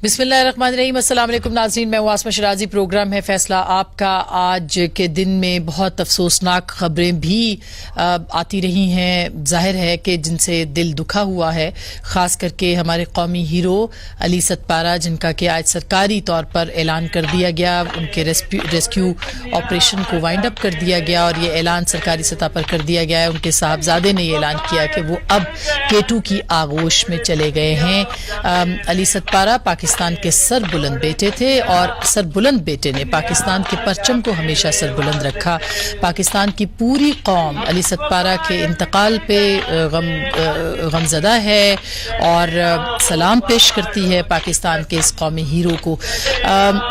बिस्मिल्लाहिर्रहमानिर्रहीम। अस्सलाम वालेकुम नाज़रीन, मैं आसमा शराजी। प्रोग्राम है फैसला आपका। आज के दिन में बहुत अफसोसनाक खबरें भी आती रही हैं। जाहिर है कि जिनसे दिल दुखा हुआ है, ख़ास करके हमारे कौमी हीरो अली सतपारा, जिनका कि आज सरकारी तौर पर ऐलान कर दिया गया। उनके रेस्क्यू ऑपरेशन को वाइंड अप कर दिया गया और ये ऐलान सरकारी सतह पर कर दिया गया है। उनके साहबजादे ने ये ऐलान किया कि वो अब K2 की आगोश में चले गए हैं। अली सतपारा पाकिस्तान के सरबुलंद बेटे थे और सरबुलंद बेटे ने पाकिस्तान के परचम को हमेशा सरबुलंद रखा। पाकिस्तान की पूरी कौम अली सतपारा के इंतकाल पे गमज़दा है और सलाम पेश करती है पाकिस्तान के इस कौमी हीरो को।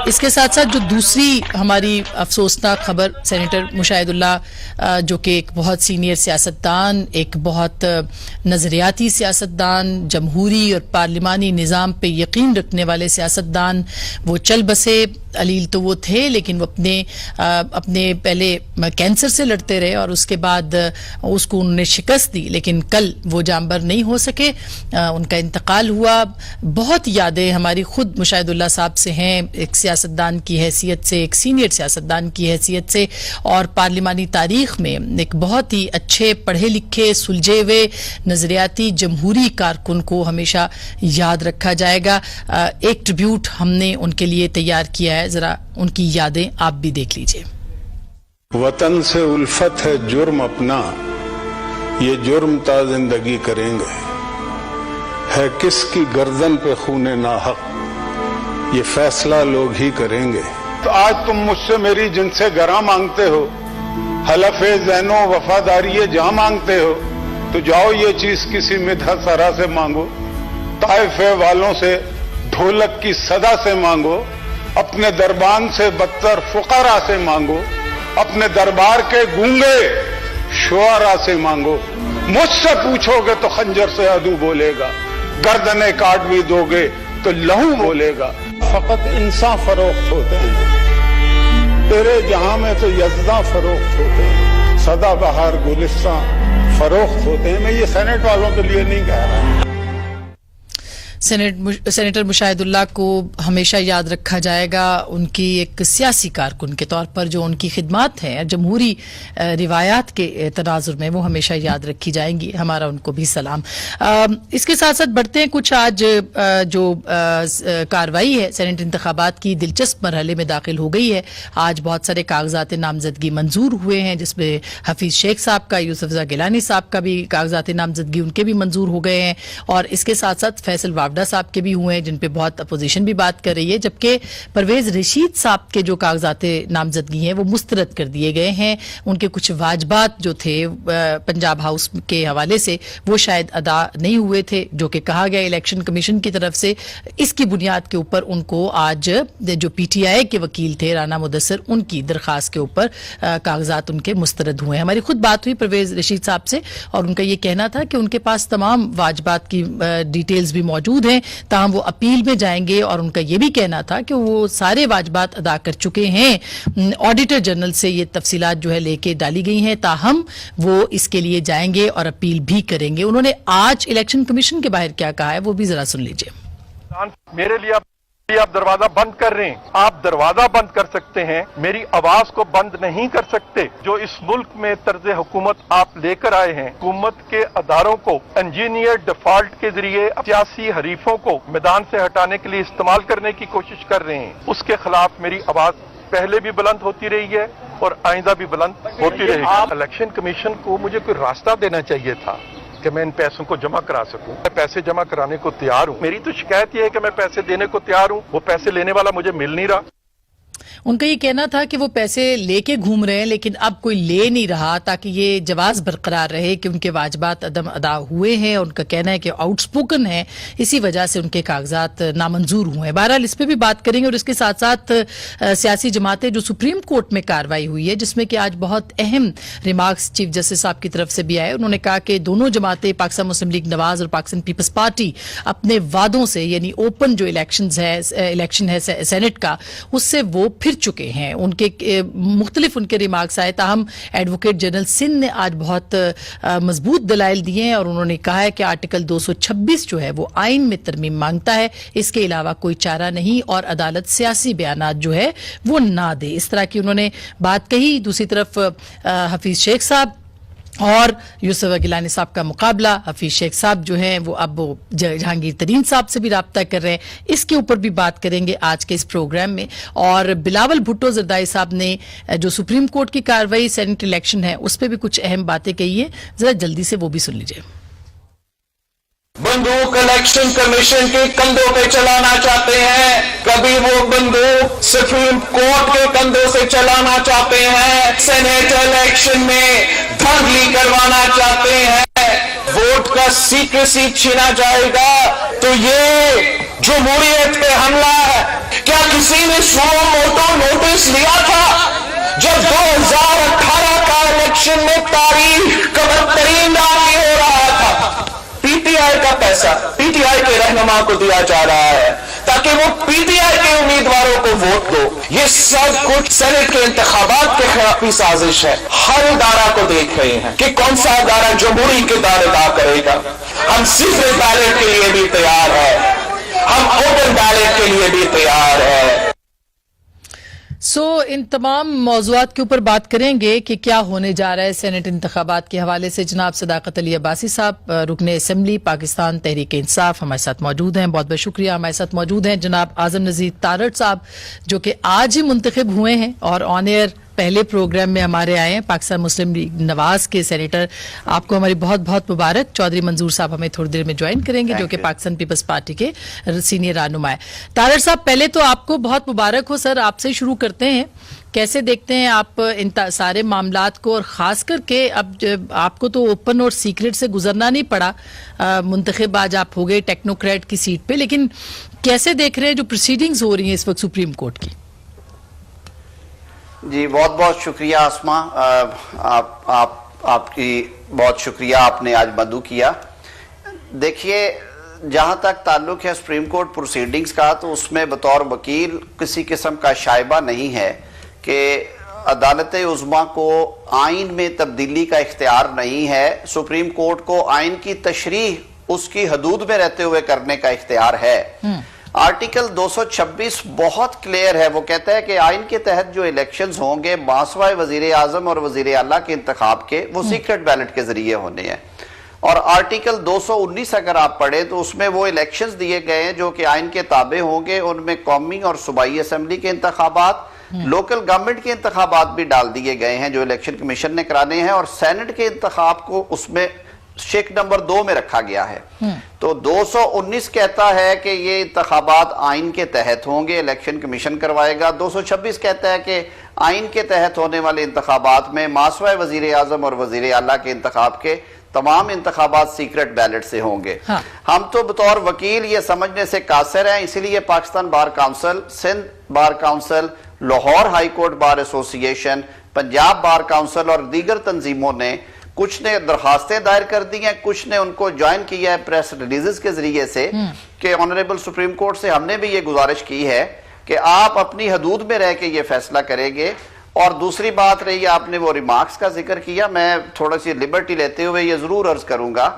इसके साथ साथ जो दूसरी हमारी अफसोसनाक खबर, सेनेटर मुशाहिदुल्लाह जो कि एक बहुत सीनियर सियासतदान, एक बहुत नज़रियाती सियासतदान, जमहूरी और पार्लिमानी निज़ाम पे यकीन रखने वाले सियासतदान, वो चल बसे। अलील तो वो थे, लेकिन वो अपने पहले कैंसर से लड़ते रहे और उसके बाद उसको उन्होंने शिकस्त दी, लेकिन कल वो जानबर नहीं हो सके। उनका इंतकाल हुआ। बहुत यादें हमारी खुद मुशाहिदुल्लाह साहब से हैं, एक सियासतदान की हैसियत से, एक सीनियर सियासतदान की हैसियत से, और पार्लिमानी तारीख में एक बहुत ही अच्छे पढ़े लिखे, सुलझे हुए, नजरियाती जमहूरी कारकुन को हमेशा याद रखा जाएगा। एक ट्रिब्यूट हमने उनके लिए तैयार किया है, जरा उनकी यादें आप भी देख लीजिए। वतन से उल्फत है जुर्म अपना, ये जुर्म ता जिंदगी करेंगे, है किसकी गर्दन पे खूने नाहक, ये फैसला लोग ही करेंगे। तो आज तुम मुझसे मेरी जिनसे गरा मांगते हो, हलफे ज़ैनो वफादारी जहां मांगते हो, तो जाओ ये चीज किसी मिधा सरा से मांगो, ताइफे वालों से ढोलक की सदा से मांगो, अपने दरबान से बदतर फुकरा से मांगो, अपने दरबार के गूंगे शुआरा से मांगो। मुझसे पूछोगे तो खंजर से अदू बोलेगा, गर्दने काट भी दोगे तो लहू बोलेगा। फकत इंसान फरोख्त होते हैं, तेरे जहां में तो यज़दा फरोख्त होते हैं, सदा बहार गुलिस्तान फरोख्त होते हैं। मैं ये सेनेट वालों के लिए नहीं कह रहा। सेनेटर मुशाहिदुल्लाह को हमेशा याद रखा जाएगा उनकी एक सियासी कारकुन के तौर पर। जो उनकी खिदमत हैं जमहूरी रिवायात के तनाजुर में, वो हमेशा याद रखी जाएंगी। हमारा उनको भी सलाम। इसके साथ साथ बढ़ते हैं। कुछ आज जो कार्रवाई है सेनेट इंतखाबात की, दिलचस्प मरहले में दाखिल हो गई है। आज बहुत सारे कागजात नामजदगी मंजूर हुए हैं, जिसमें हफीज शेख साहब का, यूसुफ गिलानी साहब का भी कागजात नामजदगी उनके भी मंजूर हो गए हैं। और इसके साथ साथ फैसल साहब के भी हुए हैं, जिन पे बहुत अपोजिशन भी बात कर रही है। जबकि परवेज रशीद साहब के जो कागजात नामजदगी हैं वो मुस्तरद कर दिए गए हैं। उनके कुछ वाजबात जो थे पंजाब हाउस के हवाले से, वो शायद अदा नहीं हुए थे, जो कि कहा गया इलेक्शन कमीशन की तरफ से। इसकी बुनियाद के ऊपर उनको आज जो PTI के वकील थे राना मुदस्सर, उनकी दरखास्त के ऊपर कागजात उनके मुस्तरद हुए हैं। हमारी खुद बात हुई परवेज रशीद साहब से और उनका ये कहना था कि उनके पास तमाम वाजबात की डिटेल्स भी मौजूद हैं, ताहम वो अपील में जाएंगे। और उनका ये भी कहना था कि वो सारे वाजबात अदा कर चुके हैं। ऑडिटर जनरल से ये तफसीलात जो है लेके डाली गई हैं, ताहम वो इसके लिए जाएंगे और अपील भी करेंगे। उन्होंने आज इलेक्शन कमीशन के बाहर क्या कहा है, वो भी जरा सुन लीजिए। मेरे लिए आप दरवाजा बंद कर रहे हैं। आप दरवाजा बंद कर सकते हैं, मेरी आवाज को बंद नहीं कर सकते। जो इस मुल्क में तर्ज हुकूमत आप लेकर आए हैं, हुकूमत के अदारों को इंजीनियर डिफॉल्ट के जरिए सियासी हरीफों को मैदान से हटाने के लिए इस्तेमाल करने की कोशिश कर रहे हैं, उसके खिलाफ मेरी आवाज पहले भी बुलंद होती रही है और आइंदा भी बुलंद होती रहेगी। इलेक्शन कमीशन को मुझे कोई रास्ता देना चाहिए था कि मैं इन पैसों को जमा करा सकूं। मैं पैसे जमा कराने को तैयार हूं। मेरी तो शिकायत यह है कि मैं पैसे देने को तैयार हूं, वो पैसे लेने वाला मुझे मिल नहीं रहा। उनका ये कहना था कि वो पैसे लेके घूम रहे हैं, लेकिन अब कोई ले नहीं रहा, ताकि ये जवाज बरकरार रहे कि उनके वाजबात अदम अदा हुए हैं। उनका कहना है कि आउटस्पोकन है, इसी वजह से उनके कागजात नामंजूर हुए हैं। बहरहाल इस पर भी बात करेंगे। और इसके साथ साथ सियासी जमातें, जो सुप्रीम कोर्ट में कार्रवाई हुई है, जिसमें कि आज बहुत अहम रिमार्क्स चीफ जस्टिस साहब की तरफ से भी आए। उन्होंने कहा कि दोनों जमातें, पाकिस्तान मुस्लिम लीग नवाज और पाकिस्तान पीपल्स पार्टी, अपने वादों से, यानी ओपन जो इलेक्शन है सेनेट का, उससे वो फिर گر چکے ہیں. ان کے مختلف ان کے ریمارکس آئے, تاہم ایڈوکیٹ جنرل سندھ نے آج بہت مضبوط دلائل دیے ہیں اور انہوں نے کہا ہے کہ آرٹیکل 226 جو ہے وہ آئین میں ترمیم مانگتا ہے, اس کے علاوہ کوئی چارہ نہیں, اور عدالت سیاسی بیانات جو ہے وہ نہ دے. اس طرح کی انہوں نے بات کہی. دوسری طرف حفیظ شیخ صاحب اور یوسف گیلانی صاحب کا مقابلہ. حفیظ شیخ صاحب جو ہیں وہ اب جہانگیر ترین صاحب سے بھی رابطہ کر رہے ہیں, اس کے اوپر بھی بات کریں گے آج کے اس پروگرام میں. اور بلاول بھٹو زردائی صاحب نے جو سپریم کورٹ کی کارروائی سینٹ الیکشن ہے اس پہ بھی کچھ اہم باتیں کہی ہیں, ذرا جلدی سے وہ بھی سن لیجئے. بندوق الیکشن کمیشن کے کندھوں پہ چلانا چاہتے ہیں, کبھی وہ بندوق سپریم کورٹ کے کندھوں سے چلانا چاہتے ہیں, سینیٹ الیکشن میں دھاندلی کروانا چاہتے ہیں, ووٹ کا سیکریسی چھینا جائے گا. تو یہ جمہوریت پہ حملہ ہے. کیا کسی نے سو موٹو نوٹس لیا تھا جب 2018 کا الیکشن میں تاریخ کا بدترین آگے ہو رہا تھا؟ پی ٹی آئی کا پیسہ پی ٹی آئی کے رہنما کو دیا جا رہا ہے تاکہ وہ پی ٹی آئی کے امیدواروں کو ووٹ دو. یہ سب کچھ سینٹ کے انتخابات کے خلافی سازش ہے. ہر ادارہ کو دیکھ رہے ہیں کہ کون سا ادارہ جمہوری کردار ادا کرے گا. ہم سیکرٹ بیلٹ کے لیے بھی تیار ہیں, ہم اوپن بیلٹ کے لیے بھی تیار ہیں. ان تمام موضوعات کے اوپر بات کریں گے کہ کیا ہونے جا رہا ہے سینٹ انتخابات کے حوالے سے. جناب صداقت علی عباسی صاحب, رکن اسمبلی پاکستان تحریک انصاف, ہمارے ساتھ موجود ہیں. بہت بہت شکریہ. ہمارے ساتھ موجود ہیں جناب اعظم نذیر تارڑ صاحب, جو کہ آج ہی منتخب ہوئے ہیں اور آن ایئر پہلے پروگرام میں ہمارے آئے ہیں. پاکستان مسلم لیگ نواز کے سینیٹر, آپ کو ہماری بہت بہت مبارک. چودھری منظور صاحب ہمیں تھوڑی دیر میں جوائن کریں گے, جو کہ پاکستان پیپلز پارٹی کے سینئر رہنما ہے. تارڑ صاحب, پہلے تو آپ کو بہت مبارک ہو سر. آپ سے شروع کرتے ہیں, کیسے دیکھتے ہیں آپ ان سارے معاملات کو, اور خاص کر کے اب آپ کو تو اوپن اور سیکرٹ سے گزرنا نہیں پڑا, منتخب آج آپ ہو گئے ٹیکنوکریٹ کی سیٹ پہ, لیکن کیسے دیکھ رہے ہیں جو پروسیڈنگز ہو رہی ہیں اس وقت سپریم کورٹ کی؟ جی بہت بہت شکریہ آسما, آپ کی بہت شکریہ, آپ نے آج مدعو کیا. دیکھیے, جہاں تک تعلق ہے سپریم کورٹ پروسیڈنگز کا, تو اس میں بطور وکیل کسی قسم کا شائبہ نہیں ہے کہ عدالت عظمیٰ کو آئین میں تبدیلی کا اختیار نہیں ہے. سپریم کورٹ کو آئین کی تشریح اس کی حدود میں رہتے ہوئے کرنے کا اختیار ہے. آرٹیکل 226 بہت کلیئر ہے. وہ کہتا ہے کہ آئین کے تحت جو الیکشنز ہوں گے ماسوائے وزیر اعظم اور وزیر اعلیٰ کے انتخاب کے, وہ سیکرٹ بیلٹ کے ذریعے ہونے ہیں. اور آرٹیکل 219 اگر آپ پڑھیں تو اس میں وہ الیکشنز دیے گئے ہیں جو کہ آئین کے تابع ہوں گے. ان میں قومی اور صوبائی اسمبلی کے انتخابات, لوکل گورنمنٹ کے انتخابات بھی ڈال دیے گئے ہیں جو الیکشن کمیشن نے کرانے ہیں, اور سینٹ کے انتخاب کو اس میں شک نمبر 2 میں رکھا گیا ہے. تو 219 کہتا ہے کہ یہ انتخابات آئین کے تحت ہوں گے, الیکشن کمیشن کروائے گا. 226 کہتا ہے کہ آئین کے تحت ہونے والے انتخابات میں ماسوائے وزیر اعظم اور وزیر اعلیٰ کے انتخاب کے تمام انتخابات سیکرٹ بیلٹ سے ہوں گے. ہم تو بطور وکیل یہ سمجھنے سے قاصر ہیں, اسی لیے Pakistan bar council, Sindh bar council, Lahore high court bar association, Punjab بار کاؤنسل اور دیگر تنظیموں نے کچھ نے درخواستیں دائر کر دی ہیں, کچھ نے ان کو جوائن کیا ہے پریس ریلیزز کے ذریعے سے کہ آنریبل سپریم کورٹ سے ہم نے بھی یہ گزارش کی ہے کہ آپ اپنی حدود میں رہ کے یہ فیصلہ کریں گے. اور دوسری بات رہی, آپ نے وہ ریمارکس کا ذکر کیا, میں تھوڑا سی لبرٹی لیتے ہوئے یہ ضرور عرض کروں گا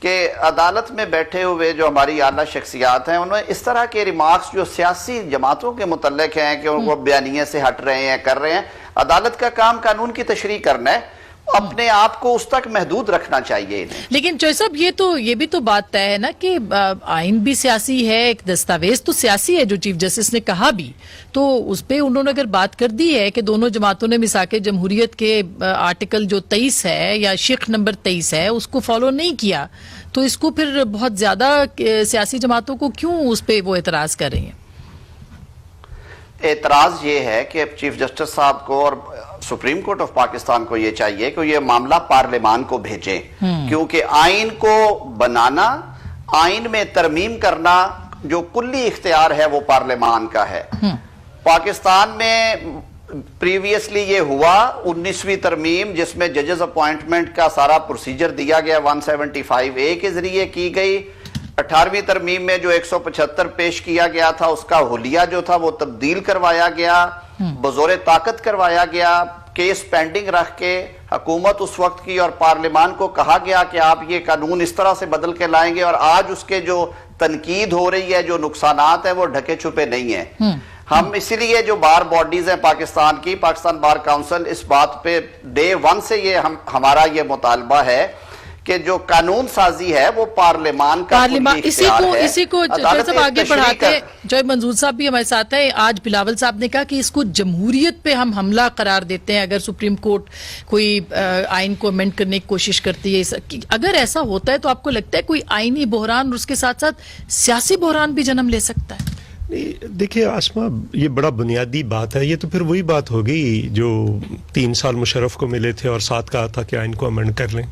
کہ عدالت میں بیٹھے ہوئے جو ہماری اعلیٰ شخصیات ہیں, انہوں نے اس طرح کے ریمارکس جو سیاسی جماعتوں کے متعلق ہیں کہ ان کو بیانیے سے ہٹ رہے ہیں, کر رہے ہیں. عدالت کا کام قانون کی تشریح کرنا ہے, اپنے آپ کو اس تک محدود رکھنا چاہیے انہیں. لیکن چوہے صاحب, یہ بھی تو بات طے ہے نا کہ آئین بھی سیاسی ہے, ایک دستاویز تو سیاسی ہے جو چیف جسٹس نے کہا بھی, تو اس پہ انہوں نے اگر بات کر دی ہے کہ دونوں جماعتوں نے میثاق جمہوریت کے آرٹیکل جو 23 ہے یا شق نمبر 23 ہے اس کو فالو نہیں کیا, تو اس کو پھر بہت زیادہ سیاسی جماعتوں کو کیوں اس پہ وہ اعتراض کر رہی ہیں؟ اعتراض یہ ہے کہ چیف جسٹس صاحب کو اور سپریم کورٹ آف پاکستان کو یہ چاہیے کہ یہ معاملہ پارلیمان کو بھیجیں, کیونکہ آئین کو بنانا, آئین میں ترمیم کرنا جو کلی اختیار ہے وہ پارلیمان کا ہے. پاکستان میں پریویسلی یہ ہوا 19ویں ترمیم جس میں ججز اپوائنٹمنٹ کا سارا پروسیجر دیا گیا 175A کے ذریعے کی گئی. 18ویں ترمیم میں جو 175 پیش کیا گیا تھا اس کا حلیہ جو تھا وہ تبدیل کروایا گیا. बज़ोर ताकत करवाया गया, केस पेंडिंग रख के हुकूमत उस वक्त की और पार्लियामान को कहा गया कि आप ये कानून इस तरह से बदल के लाएंगे, और आज उसके जो तनकीद हो रही है, जो नुकसानात हैं, वो ढके छुपे नहीं है। हम इसीलिए जो बार बॉडीज हैं पाकिस्तान की, पाकिस्तान बार काउंसिल, इस बात पे डे वन से ये हमारा ये मुतालबा है कि जो कानून साजी है वो पार्लियामान का इसी को जब आगे बढ़ाते हैं, जो मंजूर साहब भी हमारे साथ हैं, आज बिलावल साहब ने कहा कि इसको जमहूरियत पे हम हमला करार देते हैं अगर सुप्रीम कोर्ट कोई आइन को अमेंड करने की कोशिश करती है। अगर ऐसा होता है तो आपको लगता है कोई आईनी बहरान और उसके साथ साथ सियासी बहरान भी जन्म ले सकता है? नहीं, देखिए आसमा, ये बड़ा बुनियादी बात है। ये तो फिर वही बात हो गई जो 3 साल मुशर्रफ को मिले थे और साथ कहा था कि आइन को अमेंड कर लें,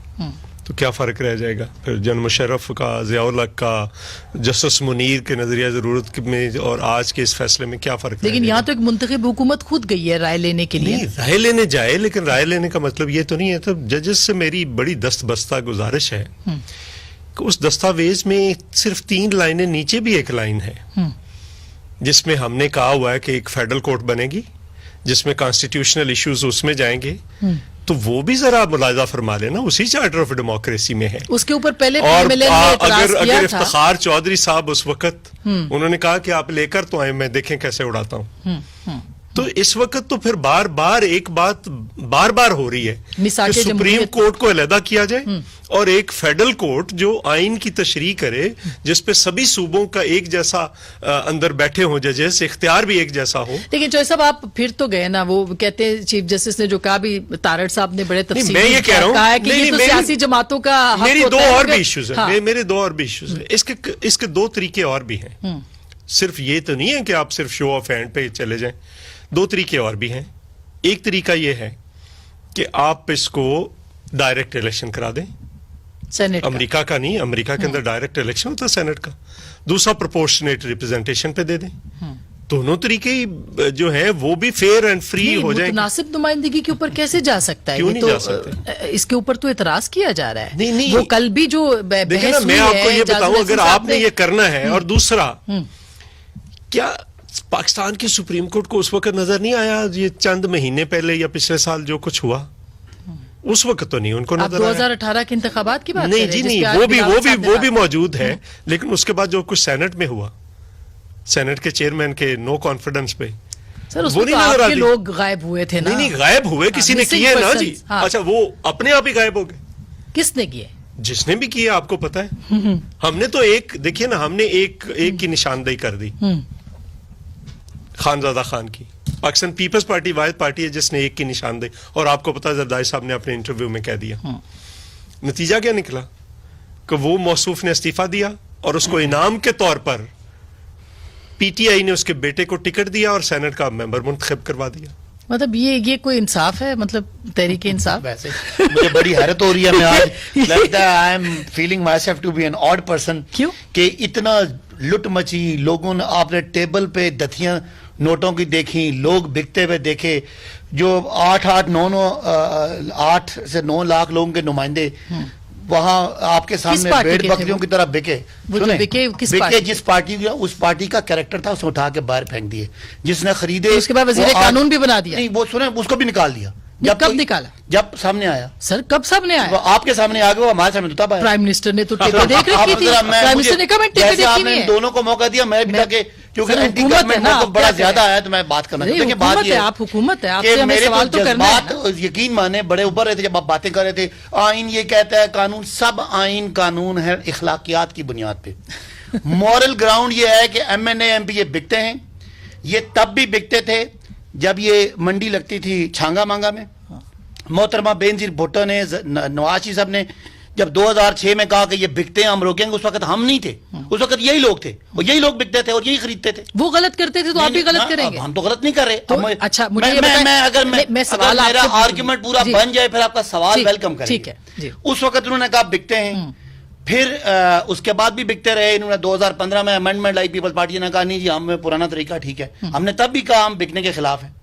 तो क्या फ़र्क रह जाएगा? फिर जन मुशर्रफ का, ज़ियाउल हक का, जस्टिस मुनीर के नज़रिया ज़रूरत में और आज के इस फैसले में क्या फ़र्क? लेकिन यहाँ तो एक मुंतखब हुकूमत खुद गई है राय लेने के लिए। नहीं, राय लेने जाए, लेकिन राय लेने का मतलब ये तो नहीं है। तो जजेस से मेरी बड़ी दस्तबस्ता गुजारिश है कि उस दस्तावेज में सिर्फ 3 लाइनें नीचे भी एक लाइन है जिसमें हमने कहा हुआ है कि एक फेडरल कोर्ट बनेगी जिसमें कॉन्स्टिट्यूशनल इश्यूज उसमें जाएंगे, तो वो भी जरा मुलाजा फरमा लेना, उसी चार्टर ऑफ डेमोक्रेसी में है। उसके ऊपर पहले और अगर इफ्तिखार चौधरी साहब उस वक्त उन्होंने कहा कि आप लेकर तो आए, मैं देखें कैसे उड़ाता हूँ, तो इस वक्त तो फिर बार बार एक बात बार बार हो रही है कि सुप्रीम कोर्ट को अलहदा किया जाए और एक फेडरल कोर्ट जो आइन की तशरीह करे, जिसपे सभी सूबों का एक जैसा अंदर बैठे हों जजेस, इख्तियार भी एक जैसा हो। लेकिन चौधरी साहब आप फिर तो गए ना, वो कहते हैं चीफ जस्टिस ने जो कहा भी, तारड़ साहब ने बड़े तफसील मैं ये कह रहा हूँ कि ये तो सियासी जमातों का हक मेरी होता दो है। और भी इश्यूज है, मेरे 2 और भी इश्यूज है। इसके 2 तरीके और भी हैं। सिर्फ ये तो नहीं है कि आप सिर्फ शो ऑफ हैंड पे चले जाएं, 2 तरीके और भी हैं। एक तरीका ये है कि आप इसको डायरेक्ट इलेक्शन करा दें, सेनेट अमेरिका का नहीं, अमेरिका के अंदर डायरेक्ट इलेक्शन होता है सेनेट का। दूसरा प्रोपोर्शनेट रिप्रेजेंटेशन पे दे दें। दोनों तरीके जो है वो भी फेयर एंड फ्री हो जाएंगे। मुनासिब नुमाइंदगी के ऊपर कैसे जा सकता है? क्यों नहीं तो, जा सकते? इसके ऊपर तो एतराज किया जा रहा है। नहीं, वो कल भी जो देखिए ना, मैं आपको ये बताऊं, अगर आपने ये करना है, और दूसरा क्या पाकिस्तान की सुप्रीम कोर्ट को उस वक्त नजर नहीं आया, ये चंद महीने पहले या पिछले साल जो कुछ हुआ, उस वक्त तो नहीं उनको नजर आया। 2018 के इंतखाबात की बात नहीं जी, नहीं, वो भी मौजूद है, लेकिन उसके बाद जो कुछ सेनेट में हुआ, सेनेट के चेयरमैन के नो कॉन्फिडेंस पे, सर उसमें तो आपके लोग गायब हुए थे ना? नहीं, गायब हुए किसी ने किए ना जी। अच्छा, वो अपने आप ही गायब हो गए? किसने किए? जिसने भी किए, आपको पता है। हमने तो एक, देखिए ना, हमने एक की निशानदेही कर दी, खानजादा खान की। पाकिस्तान पीपल्स पार्टी वाहिद पार्टी है जिसने एक की निशानदेही, और आपको पता है जरदारी साहब ने अपने इंटरव्यू में कह दिया। नतीजा क्या निकला कि वो मौसूफ ने इस्तीफा दिया और उसको इनाम के तौर पर पीटीआई ने उसके बेटे को टिकट दिया और सेनेट का मेंबर मुंतखब करवा दिया। मतलब ये कोई इंसाफ है? मतलब तहरीक इंसाफ? वैसे मुझे बड़ी हैरत हो रही है। मैं आज लगता है I am feeling myself to be an odd person. क्यों? कि इतना लुट मची, लोगों ने, आपने टेबल पे दथियां नोटों की देखी, लोग बिकते हुए देखे, जो 8 से 9 लाख लोगों के नुमाइंदे वहां आपके सामने भेड़ बकरियों की तरह बिके। बिके जिस पार्टी, उस पार्टी का कैरेक्टर था उसने उठा के बाहर फेंक दिए। जिसने खरीदे, उसके बाद वज़ीर कानून भी बना दिया। नहीं, वो सुने, उसको भी निकाल दिया। कब निकाला? जब सामने आया। सर कब सामने आया? आपके सामने आ गया, वो हमारे सामने तब आया। प्राइम मिनिस्टर ने तो टेपे देख रखी थी। प्राइम मिनिस्टर ने कहा मैं टेपे देखी नहीं है। दोनों को मौका दिया, मैं भी था कि क्योंकि एंटी गवर्नमेंट तो बड़ा ज्यादा आया, तो मैं बात करना चाहता हूं कि बात ये है, आप हुकूमत है, आपसे हमें सवाल तो करना है। यकीन माने बड़े ऊपर रहे थे जब आप बातें कर रहे थे। आइन ये कहता है, कानून, सब आइन कानून है इखलाकियात की बुनियाद पे। मॉरल ग्राउंड ये है कि एमएनए एमपी ये बिकते हैं। ये तब भी बिकते थे जब ये मंडी लगती थी छांगा मांगा में। मोहतरमा बेनजीर भुट्टो ने, नवाज शरीफ साहब ने जब 2006 में कहा कि ये बिकते हैं हम रोकेंगे, उस वक्त हम नहीं थे, उस वक्त यही लोग थे और यही लोग बिकते थे और यही खरीदते थे। वो गलत करते थे तो आप भी गलत करेंगे? हम तो गलत नहीं कर रहे। तो अच्छा, मुझे अगर मेरा आर्ग्यूमेंट पूरा बन जाए, फिर आपका सवाल वेलकम करेंगे। ठीक है। उस वक्त उन्होंने कहा बिकते हैं, फिर उसके बाद भी बिकते रहे। इन्होंने 2015 में अमेंडमेंट लाई, पीपल्स पार्टी ने कहा नहीं जी, हमें पुराना तरीका ठीक है। हमने तब भी कहा हम बिकने के खिलाफ है।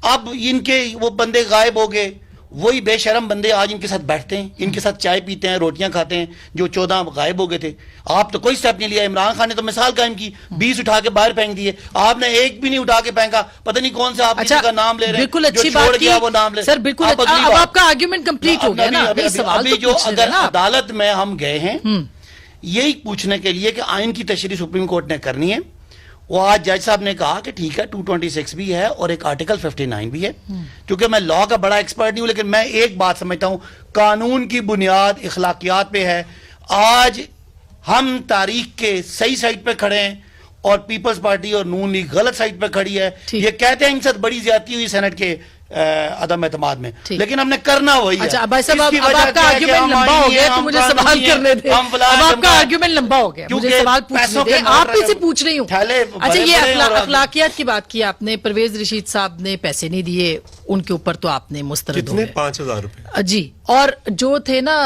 अब इनके वो बंदे गायब हो गए, وہی بے شرم بندے آج ان کے ساتھ بیٹھتے ہیں, ان کے ساتھ چائے پیتے ہیں, روٹیاں کھاتے ہیں, جو 14 غائب ہو گئے تھے. آپ تو کوئی سٹیپ نہیں لیا. عمران خان نے تو مثال قائم کی, 20 اٹھا کے باہر پھینک دیے, آپ نے ایک بھی نہیں اٹھا کے پھینکا. پتہ نہیں کون سا آپ کسی کا نام لے رہے ہیں, بالکل اچھی بات کی وہ نام لے سر, بالکل. اب آپ کا آرگیومنٹ کمپلیٹ ہو گیا نا. ابھی جو اگر عدالت میں ہم گئے ہیں یہی پوچھنے کے لیے کہ آئین کی تشریح سپریم کورٹ نے کرنی ہے, وہ آج جج صاحب نے کہا کہ ٹھیک ہے 226 بھی ہے اور ایک آرٹیکل 59 بھی ہے. کیونکہ میں لا کا بڑا ایکسپرٹ نہیں ہوں, لیکن میں ایک بات سمجھتا ہوں, قانون کی بنیاد اخلاقیات پہ ہے. آج ہم تاریخ کے صحیح سائٹ پہ کھڑے ہیں اور پیپلز پارٹی اور نون لیگ غلط سائٹ پہ کھڑی ہے. یہ کہتے ہیں ان سے بڑی زیادتی ہوئی سینٹ کے عدم اعتماد میں, لیکن ہم نے کرنا وہی ہے. اچھا بھائی صاحب, اب آپ کا آرگیومنٹ لمبا ہو گیا تو مجھے سوال کرنے دیں. اب آپ کا آرگیومنٹ لمبا ہو گیا, مجھے سوال پوچھنے دیں. آپ ہی سے پوچھ رہی ہوں. اچھا, یہ اخلاقیات کی بات کی آپ نے. پرویز رشید صاحب نے پیسے نہیں دیے, ان کے اوپر تو آپ نے مسترد ہو گئے. 5,000 روپے جی. اور جو تھے نا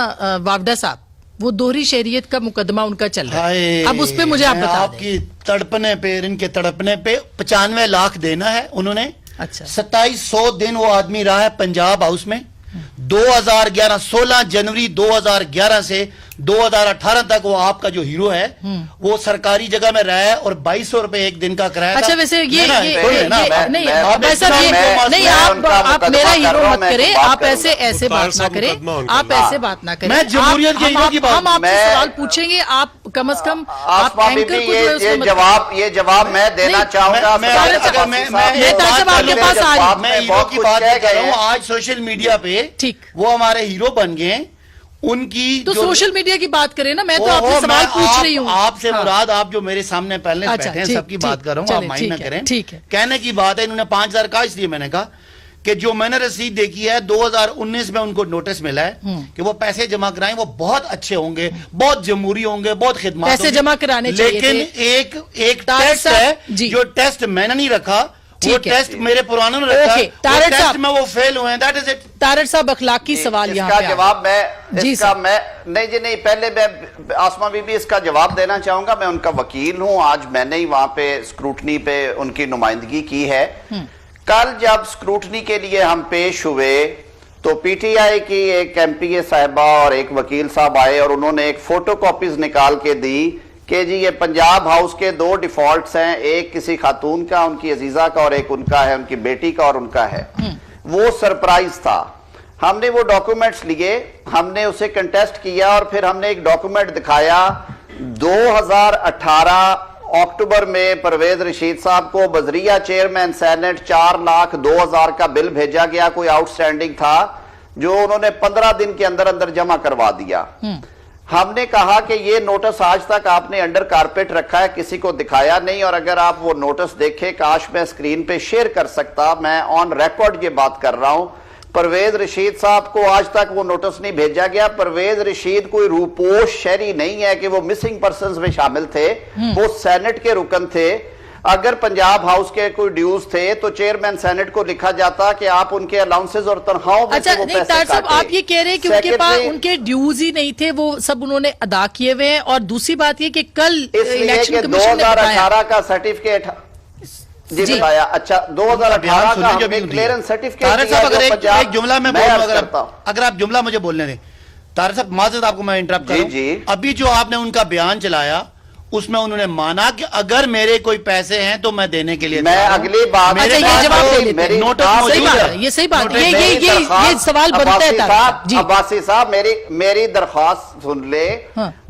وافدہ صاحب, وہ دوہری شہریت کا مقدمہ ان کا چل رہا ہے. اب اس پہ مجھے آپ بتا دیں. آپ کی تڑپنے پہ, ان کے تڑپنے پہ 95 لاکھ دینا ہے انہوں نے. اچھا, 2700 دن وہ آدمی رہا ہے پنجاب ہاؤس میں. 2011 16 جنوری 2011 سے 2018 تک وہ آپ کا جو ہیرو ہے وہ سرکاری جگہ میں رہا ہے اور 2200 روپے ایک دن کا کرایہ. اچھا ویسے یہ نہیں, آپ میرا ہیرو مت کریں, آپ ایسے بات نہ کریں, آپ ایسے بات نہ کریں. میں جمہوریت کے ہیرو کی بات, ہم آپ سے سوال پوچھیں گے, آپ کم از کم آپ اینکر کو یہ جواب میں دینا چاہوں گا. میں ہیرو کی بات کر رہا ہوں. آج سوشل میڈیا پہ وہ ہمارے ہیرو بن گئے, ان کی تو سوشل میڈیا کی بات کریں نا. میں تو آپ سے سوال پوچھ رہی ہوں. آپ سے مراد آپ جو میرے سامنے پہلے بیٹھے ہیں سب کی بات کر رہا ہوں, آپ مائنڈ نہ کریں. کہنے کی بات ہے, انہوں نے 5,000 کا, اس لیے میں نے کہا کہ جو میں نے رسید دیکھی ہے 2019 میں ان کو نوٹس ملا ہے کہ وہ پیسے جمع کرائیں. وہ بہت اچھے ہوں گے, بہت جمہوری ہوں گے, بہت خدمات پیسے جمع کرانے چاہیے, لیکن ایک ٹیسٹ ہے جو ٹیسٹ میں نے نہیں رکھا, وہ ٹیسٹ میرے پرانوں نے رکھا, وہ ٹیسٹ میں وہ فیل ہوئے ہیں. That is it. طارق صاحب, اخلاقی سوال یہاں پہ جواب میں نہیں نہیں, پہلے میں آسما بی بی اس کا جواب دینا چاہوں گا. میں ان کا وکیل ہوں. آج میں نے ہی وہاں پہ اسکروٹنی پہ ان کی نمائندگی کی ہے. کل جب اسکروٹنی کے لیے ہم پیش ہوئے تو پی ٹی آئی کی ایک ایم پی اے صاحبہ اور ایک وکیل صاحب آئے اور انہوں نے ایک فوٹو کاپیز نکال کے دی کہ جی یہ پنجاب ہاؤس کے 2 ڈیفالٹس ہیں, ایک کسی خاتون کا, ان کی عزیزہ کا, اور ایک ان کا ہے, ان کی بیٹی کا اور ان کا ہے. وہ سرپرائز تھا. ہم نے وہ ڈاکومنٹس لیے, ہم نے اسے کنٹیسٹ کیا اور پھر ہم نے ایک ڈاکومنٹ دکھایا. 2018 اکتوبر میں پرویز رشید صاحب کو بذریعہ چیئرمین سینٹ 4,02,000 کا بل بھیجا گیا, کوئی آؤٹ سٹینڈنگ تھا, جو انہوں نے 15 دن کے اندر اندر جمع کروا دیا. ہم نے کہا کہ یہ نوٹس آج تک آپ نے انڈر کارپیٹ رکھا ہے, کسی کو دکھایا نہیں, اور اگر آپ وہ نوٹس دیکھیں, کاش میں اسکرین پہ شیئر کر سکتا, میں آن ریکارڈ یہ بات کر رہا ہوں. پرویز رشید صاحب کو آج تک وہ نوٹس نہیں بھیجا گیا. پرویز رشید کوئی روپوش شہری نہیں ہے کہ وہ مسنگ پرسنز میں شامل تھے, وہ سینٹ کے رکن تھے. اگر پنجاب ہاؤس کے کوئی ڈیوز تھے تو چیئرمین سینٹ کو لکھا جاتا کہ آپ ان کے الاؤنسز اور تنخواہوں میں سے وہ پیسے کاٹیں. صاحب, آپ یہ کہہ رہے ہیں کہ ان کے پاس ان کے ڈیوز ہی نہیں تھے, وہ سب انہوں نے ادا کیے ہوئے ہیں. اور دوسری بات یہ کہ کل الیکشن کمیشن نے بتایا 2018 کا سرٹیفکیٹ جی بتایا. اچھا 2018 کا ہمیں کلیئرنس سرٹیفکیٹ طارق صاحب, اگر ایک جملہ میں بولوں, اگر آپ جملہ مجھے بولنے دیں. طارق صاحب معذرت, آپ کو میں انٹرپٹ کر رہا ہوں. ابھی جو آپ نے ان کا بیان چلایا اس میں انہوں نے مانا کہ اگر میرے کوئی پیسے ہیں تو میں دینے کے لیے, میں اگلی بات یہ صحیح بات, یہ سوال بنتا ہے. عباسی صاحب میری درخواست سن لے.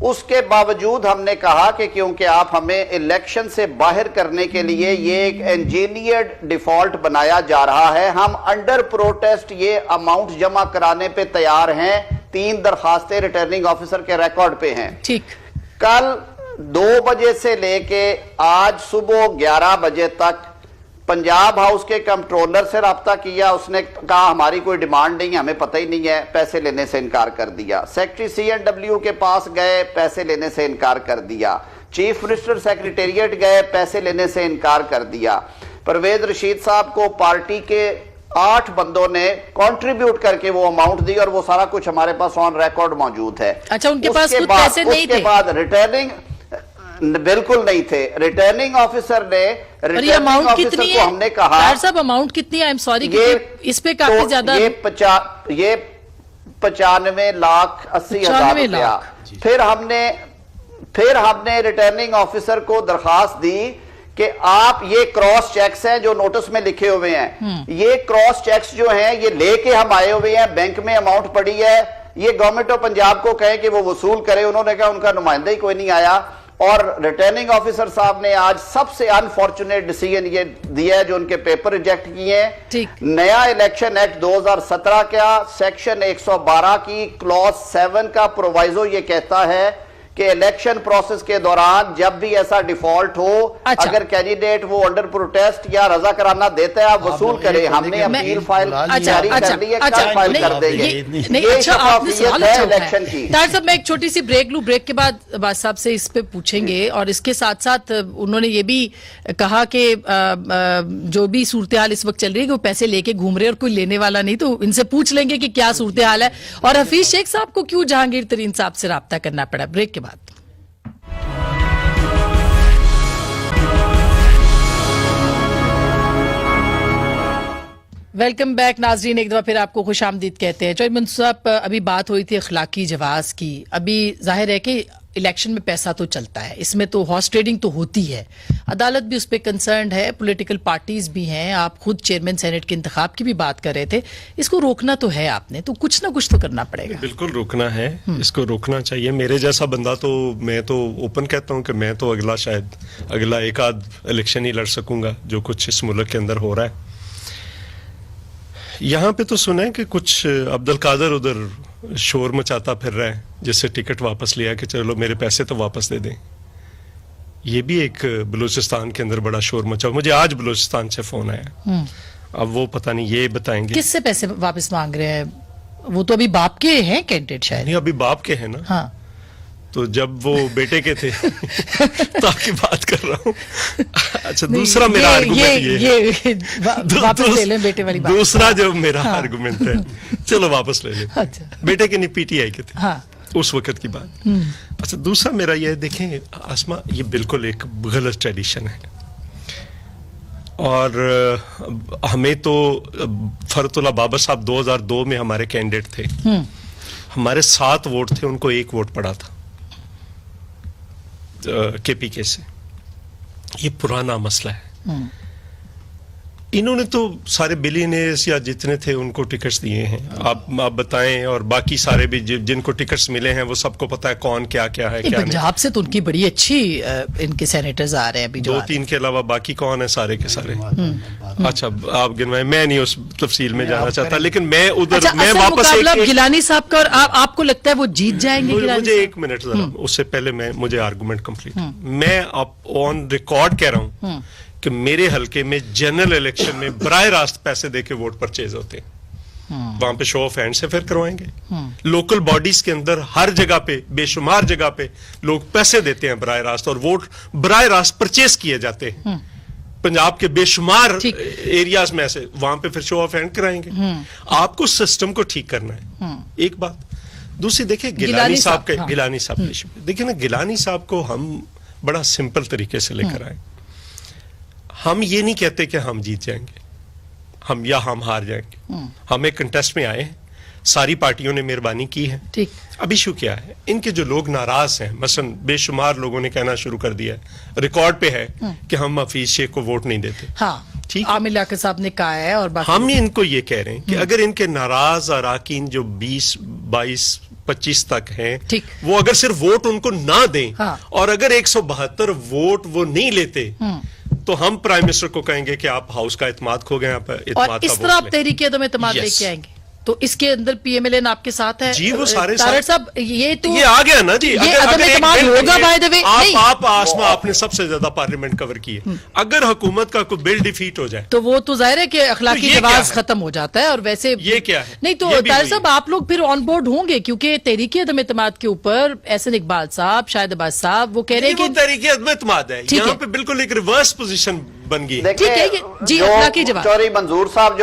اس کے باوجود ہم نے کہا کہ کیونکہ آپ ہمیں الیکشن سے باہر کرنے کے لیے یہ ایک انجینئرڈ ڈیفالٹ بنایا جا رہا ہے, ہم انڈر پروٹیسٹ یہ اماؤنٹ جمع کرانے پہ تیار ہیں. 3 درخواستیں ریٹرننگ آفیسر کے ریکارڈ پہ ہیں. ٹھیک, کل 2 بجے سے لے کے آج صبح 11 بجے تک پنجاب ہاؤس کے کنٹرولر سے رابطہ کیا. اس نے کہا ہماری کوئی ڈیمانڈ نہیں, ہمیں پتہ ہی نہیں ہے, پیسے لینے سے انکار کر دیا. سیکٹری CNW کے پاس گئے, پیسے لینے سے انکار کر دیا. چیف منسٹر سیکریٹریٹ گئے, پیسے لینے سے انکار کر دیا. پرویز رشید صاحب کو پارٹی کے 8 بندوں نے کنٹریبیوٹ کر کے وہ اماؤنٹ دی, اور وہ سارا کچھ ہمارے پاس آن ریکارڈ موجود ہے. اچھا, ان کے پاس کچھ پیسے نہیں تھے. اس کے بعد ریٹرننگ बिल्कुल नहीं थे। रिटर्निंग ऑफिसर ने, और ये रिटर्निंग अमाउंट ऑफिसर कितनी को है हमने कहा, ताहिर साहब अमाउंट कितनी है? आई एम सॉरी, इस पे काफी तो ज्यादा, ये 95,80,000 95 रुपया। लाख। फिर हमने रिटर्निंग ऑफिसर को दरखास्त दी कि आप ये क्रॉस चेक्स हैं जो नोटिस में लिखे हुए हैं, ये क्रॉस चेक्स जो हैं ये लेके हम आए हुए हैं, बैंक में अमाउंट पड़ी है, ये गवर्नमेंट ऑफ पंजाब को कहें कि वो वसूल करे। उन्होंने कहा उनका नुमाइंदा ही कोई नहीं आया। और रिटर्निंग ऑफिसर साहब ने आज सबसे अनफॉर्चुनेट डिसीजन ये दिया है जो उनके पेपर रिजेक्ट किए हैं। नया इलेक्शन एक्ट 2017 का सेक्शन 112 की क्लॉज 7 का प्रोवाइजो ये कहता है कि इलेक्शन प्रोसेस के दौरान जब भी ऐसा डिफॉल्ट हो, अगर कैंडिडेट वो अंडर प्रोटेस्ट या रजा कराना देता है, आप वसूल करें। हमने अपील फाइल जारी कर दी है, कल फाइल कर देंगे। नहीं, अच्छा, आपने सवाल अच्छा इलेक्शन की। ताहिर साहब, मैं एक छोटी सी ब्रेक लूं, ब्रेक के बाद बाद साहब से इस पे पूछेंगे। और इसके साथ साथ उन्होंने ये भी कहा कि जो भी सूरत हाल इस वक्त चल रही है कि वो पैसे लेके घूम रहे और कोई लेने वाला नहीं, तो इनसे पूछ लेंगे कि क्या सूरत हाल है और हफीज शेख साहब को क्यों जहांगीर तरीन साहब से राब्ता करना पड़ा। ब्रेक के बाद वेलकम बैक नाजरीन, एक दफा फिर आपको खुश आमदीद कहते हैं। चौधरी मंसूर साहब, अभी बात हुई थी अखलाकी जवाज की। अभी जाहिर है कि इलेक्शन में पैसा तो चलता है, इसमें तो हॉर्स ट्रेडिंग तो होती है, अदालत भी उस पर कंसर्न है, पॉलिटिकल पार्टीज भी हैं, आप खुद चेयरमैन सेनेट के इंतखाब की भी बात कर रहे थे। इसको रोकना तो है आपने, तो कुछ ना कुछ तो करना पड़ेगा। बिल्कुल रोकना है, इसको रोकना चाहिए। मेरे जैसा बंदा तो, मैं तो ओपन कहता हूं कि मैं तो अगला एक आध इलेक्शन ही लड़ सकूंगा जो कुछ इस मुल्क के अंदर हो रहा है। यहाँ पे तो सुना है कि कुछ अब्दुल कादर उधर शोर मचाता फिर रहा है, जिससे टिकट वापस लिया कि चलो मेरे पैसे तो वापस दे दें। ये भी एक बलूचिस्तान के अंदर बड़ा शोर मचा। मुझे आज बलूचिस्तान से फोन आया, अब वो पता नहीं ये बताएंगे किससे पैसे वापस मांग रहे हैं। वो तो अभी बाप के हैं कैंडिडेट शायद। नहीं, अभी बाप के हैं ना। हाँ, तो जब वो बेटे के थे ताकि बात कर रहा हूँ। अच्छा, दूसरा मेरा आर्गुमेंट ये वापस ले लें बेटे वाली बात। दूसरा जो मेरा आर्गुमेंट है, चलो वापस ले लें। अच्छा, बेटे के नहीं, पीटीआई के थे। हाँ, उस वक्त की बात। अच्छा, दूसरा मेरा ये देखें आसमा, ये बिल्कुल एक गलत ट्रेडिशन है। और हमें तो फरतुल्लाह बाबर साहब 2002 में हमारे कैंडिडेट थे, हमारे 7 वोट थे, उनको 1 वोट पड़ा था केपीके से। ये पुराना मसला है। इन्होंने तो सारे बिलियनर्स या जितने थे उनको टिकट्स दिए हैं। आप बताएं, और बाकी सारे भी जिनको टिकट्स मिले हैं वो सबको पता है कौन क्या क्या है क्या पंजाब से तो उनकी बड़ी अच्छी इनके सेनेटर्स आ रहे हैं अभी, 2-3 के अलावा बाकी कौन है सारे के सारे। अच्छा, आप गिनवाएं, मैं नहीं उस तफसील में जाना चाहता, लेकिन मैं उधर मैं वापस गिलानी साहब का, और आपको लगता है वो जीत जाएंगे? मुझे 1 मिनट जरा, उससे पहले मुझे आर्गुमेंट कंप्लीट। मैं ऑन रिकॉर्ड कह रहा हूं कि मेरे हलके में जनरल इलेक्शन में बराह रास्त पैसे देके वोट परचेज होते हैं। वहां पे शो ऑफ हैंड से फिर करवाएंगे। लोकल बॉडीज के अंदर हर जगह पे, बेशुमार जगह पे लोग पैसे देते हैं बराह रास्त, और वोट बराह रास्त परचेज किए जाते हैं। पंजाब के बेशुमार एरियाज में ऐसे, वहां पे फिर शो ऑफ हैंड कराएंगे। आपको सिस्टम को ठीक करना है, एक बात। दूसरी देखिए, गिलानी साहब का, गिलानी साहब देखिए ना, गिलानी साहब को हम बड़ा सिंपल तरीके से लेकर आए। हम ये नहीं कहते कि हम जीत जाएंगे, हम हार जाएंगे। हम एक कंटेस्ट में आए, सारी पार्टियों ने मेहरबानी की है। ठीक, अब इशू क्या है, इनके जो लोग नाराज हैं, मसलन बेशुमार लोगों ने कहना शुरू कर दिया है, रिकॉर्ड पे है कि हम हफीज शेख को वोट नहीं देते। हाँ, ठीक, आमिर लियाकत साहब ने कहा है, और हम इनको ये कह रहे हैं कि अगर इनके नाराज अराकीन जो 20, 22, 25 तक हैं, वो अगर सिर्फ वोट उनको ना दें, और अगर 172 वोट वो नहीं लेते, तो हम प्राइम मिनिस्टर को कहेंगे कि आप हाउस का इत्मीनान खो गए, और इस तरह आप तहरीक अदम इत्मीनान लेके आएंगे। तो इसके अंदर पीएमएलएन आपके साथ है जी, वो सारे साहब, ये तो ये आ गया ना जी। अगर होगा बाय द वे, आप आसमा, आपने सबसे ज्यादा पार्लियामेंट कवर की है। अगर हुकूमत का कोई बिल डिफीट हो जाए तो वो तो जाहिर है कि अखलाकी जवाज खत्म हो जाता है। और वैसे ये क्या है, नहीं तो ताहिर साहब आप लोग फिर ऑन बोर्ड होंगे, क्योंकि तहरीक अदम इत्मीनान के ऊपर एहसन इकबाल साहब, शाहिद अब्बास साहब वो कह रहे हैं कि तहरीक अदम इत्मीनान है, यहाँ पे बिल्कुल एक रिवर्स पोजीशन बन गई। देखिए, ठीक है, जी, जो अखलाकी जवाब। चौधरी मंजूर साहब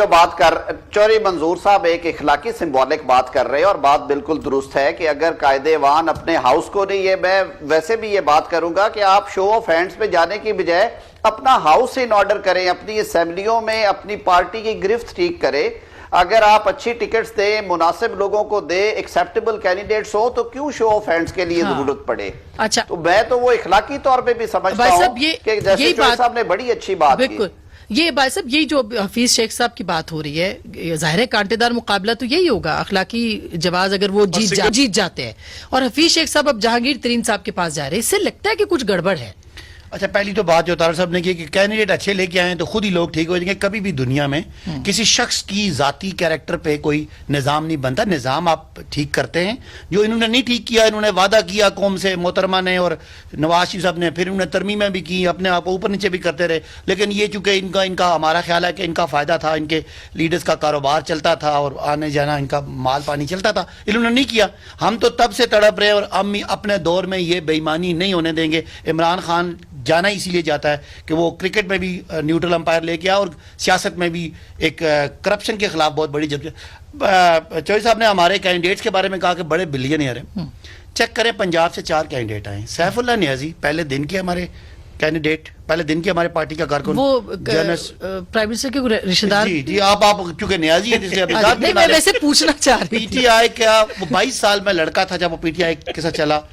चौधरी मंजूर साहब एक इखलाकी सिंबॉलिक बात कर रहे हैं और बात बिल्कुल दुरुस्त है कि अगर कायदेवान अपने हाउस को नहीं, ये मैं वैसे भी ये बात करूंगा कि आप शो ऑफ हैंड्स पे जाने की बजाय अपना हाउस इन ऑर्डर करें, अपनी असेंबलियों में अपनी पार्टी की गिरफ्त ठीक करें। अगर आप अच्छी टिकट्स दें, मुनासिब लोगों को दे, एक्सेप्टेबल कैंडिडेट्स हो, तो क्यों शो ऑफ हैंड्स के लिए जरूरत पड़े? अच्छा, तो मैं तो वो इखलाकी तौर पे भी समझता भाई हूं साहब, कि जैसे चौधरी साहब ने बड़ी अच्छी बात की। बिल्कुल, ये भाई साहब, यही जो हफीज शेख साहब की बात हो रही है, जाहिर है कांटेदार मुकाबला तो यही होगा, अखलाकी जवाज अगर वो जीत जाते हैं। और हफीज शेख साहब अब जहांगीर तरीन साहब के पास जा रहे हैं, इससे लगता है कि कुछ गड़बड़ है। अच्छा, पहली तो बात जो तार साहब ने की कि कैंडिडेट अच्छे लेके आए तो खुद ही लोग ठीक हो जाएंगे। कभी भी दुनिया में किसी शख्स की जाती कैरेक्टर पे कोई निज़ाम नहीं बनता। निज़ाम आप ठीक करते हैं, जो इन्होंने नहीं ठीक किया, इन्होंने वादा किया कौम से, मोहतरमा ने और नवाज शरीफ साहब ने, फिर उन्होंने तरमीमें भी की, अपने आप को ऊपर नीचे भी करते रहे। लेकिन ये चूंकि इनका हमारा ख्याल है कि इनका फ़ायदा था, इनके लीडर्स का कारोबार चलता था और आने जाना इनका माल पानी चलता था, इन्होंने नहीं किया। हम तो तब से तड़प रहे और हम अपने दौर में ये बेईमानी नहीं होने देंगे। इमरान खान जाना इसीलिए जाता है कि वो क्रिकेट में भी न्यूट्रल अंपायर लेके आया और सियासत में भी एक करप्शन के खिलाफ बहुत बड़ी जब चौधरी साहब ने हमारे कैंडिडेट्स के बारे में कहा कि बड़े बिलियनियर हैं। चेक करें, पंजाब से 4 कैंडिडेट आए। सैफुल्लाह नियाजी पहले दिन के हमारे कैंडिडेट, पहले दिन के हमारे पार्टी का कारकुन, वो प्राइम मिनिस्टर के रिश्तेदार। जी, आप चूंकि नियाजी है नहीं, मैं वैसे पूछना चाह रही थी। पीटीआई क्या, वो 22 साल में लड़का था जब वो पीटीआई के साथ चला,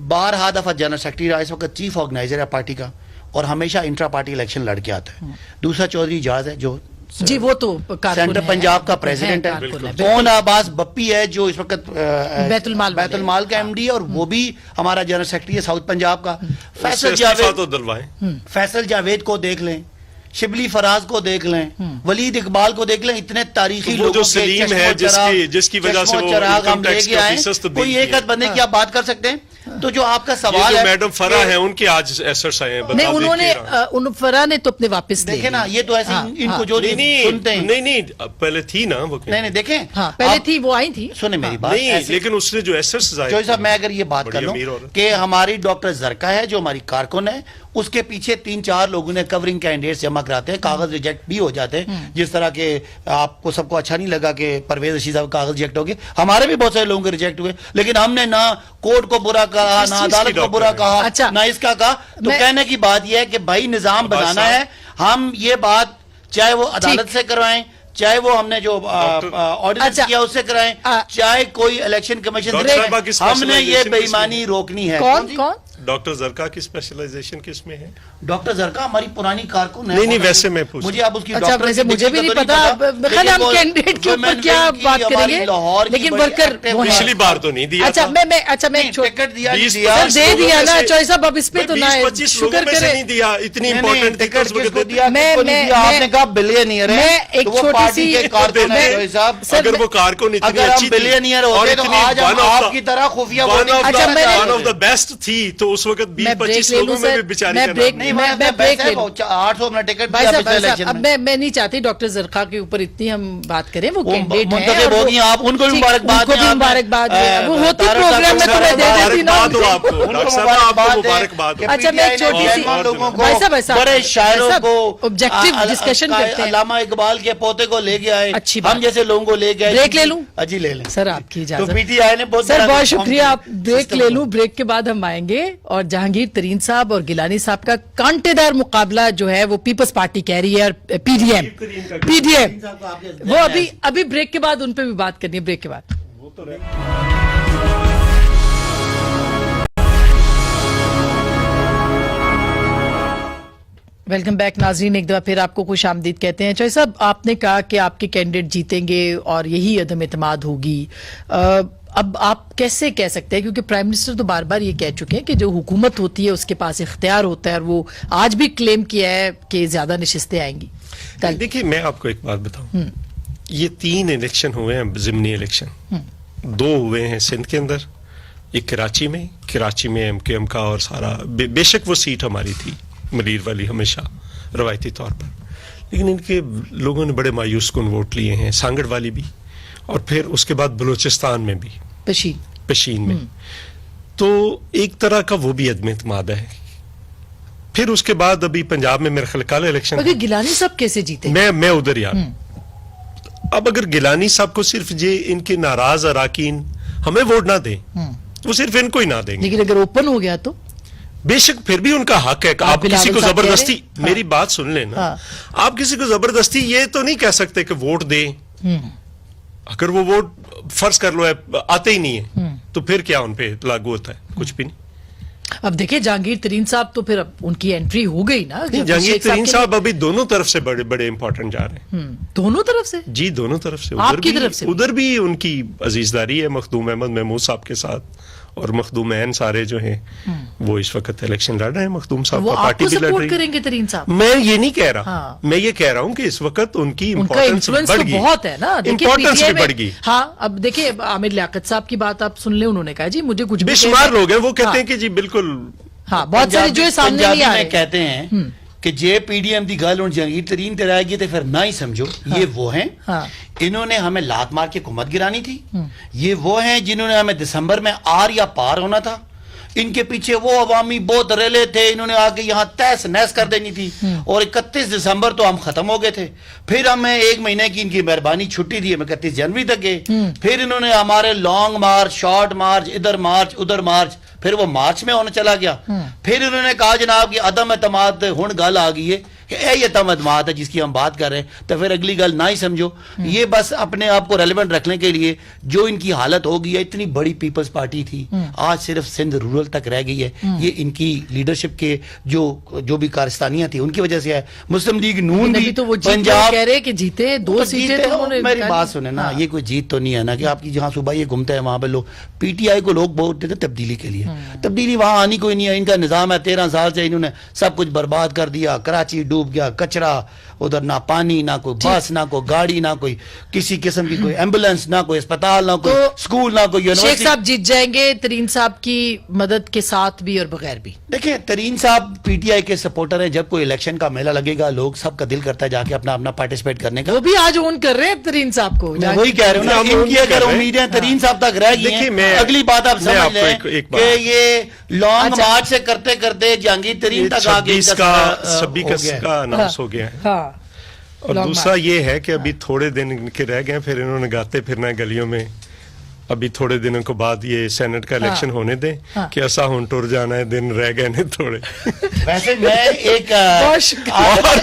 12 दफा जनरल सेक्रेटरी रहा, इस वक्त चीफ ऑर्गेनाइजर है पार्टी का और हमेशा इंट्रा पार्टी इलेक्शन लड़ के आता है। दूसरा चौधरी इजाज है जो जी, वो तो सेंट्रल पंजाब का प्रेसिडेंट है। कौन अब्बास बप्पी है जो इस वक्त बैतुलमाल का एमडी है और वो भी हमारा जनरल सेक्रेटरी है साउथ पंजाब का। फैसल जावेद को देख लें, शिबली फराज को देख लें, वलीद इकबाल को देख लें, इतने तारीखी लोगों जो सलीम है जिसकी वजह से वो हम लेके आए। कोई एक आध बंदे की आप बात कर सकते हैं? तो जो आपका सवाल है, मैडम फरा है, उनके आज एसेट्स आए हैं। नहीं, उन्होंने फरा ने तो अपने वापस देखे ना, ये तो ऐसे इनको जो सुनते हैं। नहीं, पहले थी ना वो, नहीं देखें, पहले थी, वो आई थी। सुने मेरी बात, लेकिन उसने जो एसेट्स आए। चौधरी साहब, मैं अगर ये बात कर लूं कि हमारी डॉक्टर जरका है जो हमारी कारकुन है, उसके पीछे 3-4 लोगों ने कवरिंग कैंडिडेट्स जमा कराते हैं, कागज रिजेक्ट भी हो जाते हैं। जिस तरह के आपको सबको अच्छा नहीं लगा कि परवेज रशीद साहब कागज रिजेक्ट हो गए, हमारे भी बहुत सारे लोगों के रिजेक्ट हुए, लेकिन हमने ना कोर्ट को बुरा कहा, ना अदालत को बुरा कहा, अच्छा, ना इसका कहा। तो कहने की बात यह है कि भाई निजाम बनाना है। हम ये बात चाहे वो अदालत से करवाएं, चाहे वो हमने जो ऑर्डिनेंस किया उससे कराएं, चाहे कोई इलेक्शन कमीशन, हमने ये बेईमानी रोकनी है। कौन डॉक्टर जरका की स्पेशलाइजेशन किस में है? डॉक्टर जरका हमारी पुरानी कारकुन है। नहीं, वैसे मैं पूछ, मुझे आप उसकी अच्छा, वैसे मुझे भी नहीं पता। हम कैंडिडेट के ऊपर क्या बात करेंगे, लेकिन वर्कर पिछली बार तो नहीं दिया। अच्छा, मैं टिकट दिया दे दिया ना चौधरी साहब, अब इस पे तो ना 20-25 शुक्र करें नहीं दिया। इतनी इंपॉर्टेंट टिकट किसको दिया? आपने कहा बिलियनियर है, एक छोटी सी कारकुन है साहब। अगर वो कारकुन इतनी अच्छी बिलियनियर होते तो आज आपकी तरह खुफिया वन ऑफ द बेस्ट थी, तो उस वक्त 20-25 लोगों में भी बेचारी का मैं ब्रेक ले लूं। 800 में टिकट भाई साहब, अब मैं नहीं चाहती डॉक्टर जरका के ऊपर इतनी हम बात करें। वो कैंडिडेट हैं, आप उनको भी मुबारकबाद, वो होती प्रोग्राम में तो मैं दे देती ना मुबारकबाद। अच्छा, मैं छोटी सी भाई साहब बड़े शायरों को ऑब्जेक्टिव डिस्कशन करते हैं। अल्लामा इकबाल के पोते को ले गया है, अच्छी हम जैसे लोगों को ले गए। ब्रेक ले लूं? जी ले लें सर, आपकी इजाजत। तो पीटीआई ने बहुत शुक्रिया, आप ब्रेक ले लूं। ब्रेक के बाद हम आएंगे और जहांगीर तरीन साहब और गिलानी साहब का कांटेदार मुकाबला जो है वो पीपल्स पार्टी कह रही है, और पीडीएम वो अभी ब्रेक के बाद उन पे भी बात करनी है। ब्रेक के बाद वेलकम बैक नाजरीन, एक दफा फिर आपको खुश आमदीद कहते हैं। चौधरी साहब, आपने कहा कि आपके कैंडिडेट जीतेंगे और यही अदम एतमाद होगी। अब आप कैसे कह सकते हैं, क्योंकि प्राइम मिनिस्टर तो बार बार ये कह चुके हैं कि जो हुकूमत होती है उसके पास इख्तियार होता है, और वो आज भी क्लेम किया है कि ज्यादा नशिस्तें आएंगी। देखिए, मैं आपको एक बात बताऊं, ये 3 इलेक्शन हुए हैं, जिमनी इलेक्शन 2 हुए हैं सिंध के अंदर, एक कराची में एमकेएम का, और सारा बेशक वो सीट हमारी थी मरीर वाली हमेशा रवायती तौर पर, लेकिन इनके लोगों ने बड़े मायूस कुन वोट लिए हैं, सांगड़ वाली भी, और फिर उसके बाद बलूचिस्तान में भी, पशीन में। तो एक तरह का वो भी अदम एतमाद है फिर उसके बाद अभी पंजाब में मेरे ख्याल कल इलेक्शन मगर गिलानी साहब कैसे जीते? मैं उधर यार। अब अगर गिलानी साहब को सिर्फ ये इनके नाराज अराकीन हमें वोट ना दें, वो सिर्फ इनको ही ना देंगे, लेकिन अगर ओपन हो गया तो बेशक फिर भी उनका हक है। आप किसी को जबरदस्ती, मेरी बात सुन लेना, आप किसी को जबरदस्ती ये तो नहीं कह सकते कि वोट दें। अगर वो वोट फर्ज कर लो आते ही नहीं है तो फिर क्या उन पे लागू होता है? कुछ भी नहीं। अब देखिए जहांगीर तरीन साहब तो फिर अब उनकी एंट्री हो गई ना। जहांगीर तरीन साहब अभी दोनों तरफ से बड़े बड़े इंपॉर्टेंट जा रहे हैं। दोनों तरफ से? जी दोनों तरफ से। आपकी तरफ से? उधर भी उनकी अजीजदारी है मखदूम अहमद महमूद साहब के साथ, और मखदूम ऐन सारे जो हैं वो इस वक्त इलेक्शन लड़ रहे हैं। मखदूम साहब का पार्टी भी लड़ रही है। करेंगे तरीन साहब? मैं ये नहीं कह रहा, मैं ये कह रहा हूं कि इस वक्त उनकी इंपॉर्टेंस बढ़ गई, बहुत है ना, इंपॉर्टेंस भी बढ़ गई। हाँ, अब देखिए आमिर लियाकत साहब की बात आप सुन ले, उन्होंने कहा जी मुझे कुछ बेशुमार लोग हैं वो कहते हैं कि जी बिल्कुल, हाँ बहुत सारे जो सामने नहीं आ रहे कहते हैं कि जे पीडीएम की गल जहांगीर तरीन ते रहेगी तो फिर ना ही समझो। ये वो हैं, इन्होंने हमें लात मार के हुकूमत गिरानी थी। ये वो हैं जिन्होंने हमें दिसंबर में आर या पार होना था। इनके पीछे वो अवामी बहुत रेले थे, इन्होंने आके यहाँ तहस नहस कर देनी थी, और 31 दिसंबर तो हम खत्म हो गए थे। फिर हमें 1 महीने की इनकी मेहरबानी छुट्टी दी, हमें 31 जनवरी तक गए। फिर इन्होंने हमारे लॉन्ग मार्च, शॉर्ट मार्च, इधर मार्च उधर मार्च, फिर वो मार्च में होने चला गया। फिर इन्होंने कहा जनाब कि अदम एतमाद हुण गल आ गई है कि ये अदम एतमाद है जिसकी हम बात कर रहे हैं, तो फिर अगली गल ना ही समझो। ये बस अपने आप को रेलेवेंट रखने के लिए जो इनकी हालत हो गई है, इतनी बड़ी पीपल्स पार्टी थी आज सिर्फ सिंध रूरल तक रह गई है। ये इनकी लीडरशिप के जो भी कारस्तानियां थी उनकी वजह से है। मुस्लिम लीग नून भी तो वो पंजाब कह रहे कि जीते 2 सीटें, तो मेरी बात सुने ना, ये कोई जीत तो नहीं है ना कि आपकी जहां सुबह ये घूमते हैं वहां पे लोग पीटीआई को लोग वोट देते तब्दीली के लिए। तब्दीली वहां आनी कोई नहीं है। इनका निजाम है 13 साल से इन्होंने सब कुछ बर्बाद कर दिया। कराची डूब गया, कचरा, उधर ना पानी, ना कोई बस, ना कोई गाड़ी, ना कोई किसी किस्म की कोई एम्बुलेंस, ना कोई अस्पताल, ना कोई स्कूल, ना कोई यूनिवर्सिटी। शेख साहब जीत जाएंगे तरीन साहब की मदद के साथ भी और बगैर भी? देखिए तरीन साहब पीटीआई के सपोर्टर हैं। जब कोई इलेक्शन का मेला लगेगा लोग सबका दिल करता है जाके अपना अपना पार्टिसिपेट करने का। वो भी आज ऑन कर रहे हैं तरीन साहब को। वही कह रहे हो ना, इनकी अगर उम्मीदें तरीन साहब तक रह गई हैं, अगली बात आप समझ लें कि ये लॉन्ग मार्च से करते करते जहांगीर तरीन तक आ गए। 26 का अनाउंस हो गया है। और दूसरा ये है कि अभी थोड़े दिन इनके रह गए, फिर इन्होंने गाते फिरना है गलियों में। अभी थोड़े दिनों के बाद ये सेनेट का इलेक्शन होने दें कि ऐसा हों टुर जाना है, दिन रह गए नहीं थोड़े। वैसे मैं एक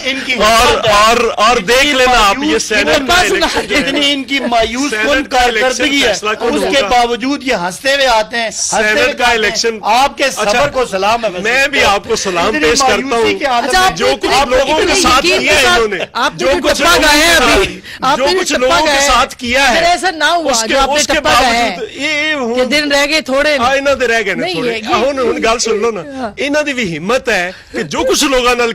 इनकी और देख लेना आप ये सेनेट का इलेक्शन इतनी इनकी मायूस कुन कारकर्दगी है, उसके बावजूद ये हंसते हुए आते हैं। सेनेट का इलेक्शन, आपके सबर को सलाम है। मैं भी आपको सलाम पेश करता हूँ। जो कुछ लोगों के साथ किया है इन्होंने, जो कुछ लोगों के साथ किया है, ऐसा ना हुआ उसके बावजूद ये दिन रह गए थोड़े, इन्हों दे रह गए ने थोड़े। हुण गल सुन लो ना, इन्हों दी भी हिम्मत है कि जो कुछ लोगों नाल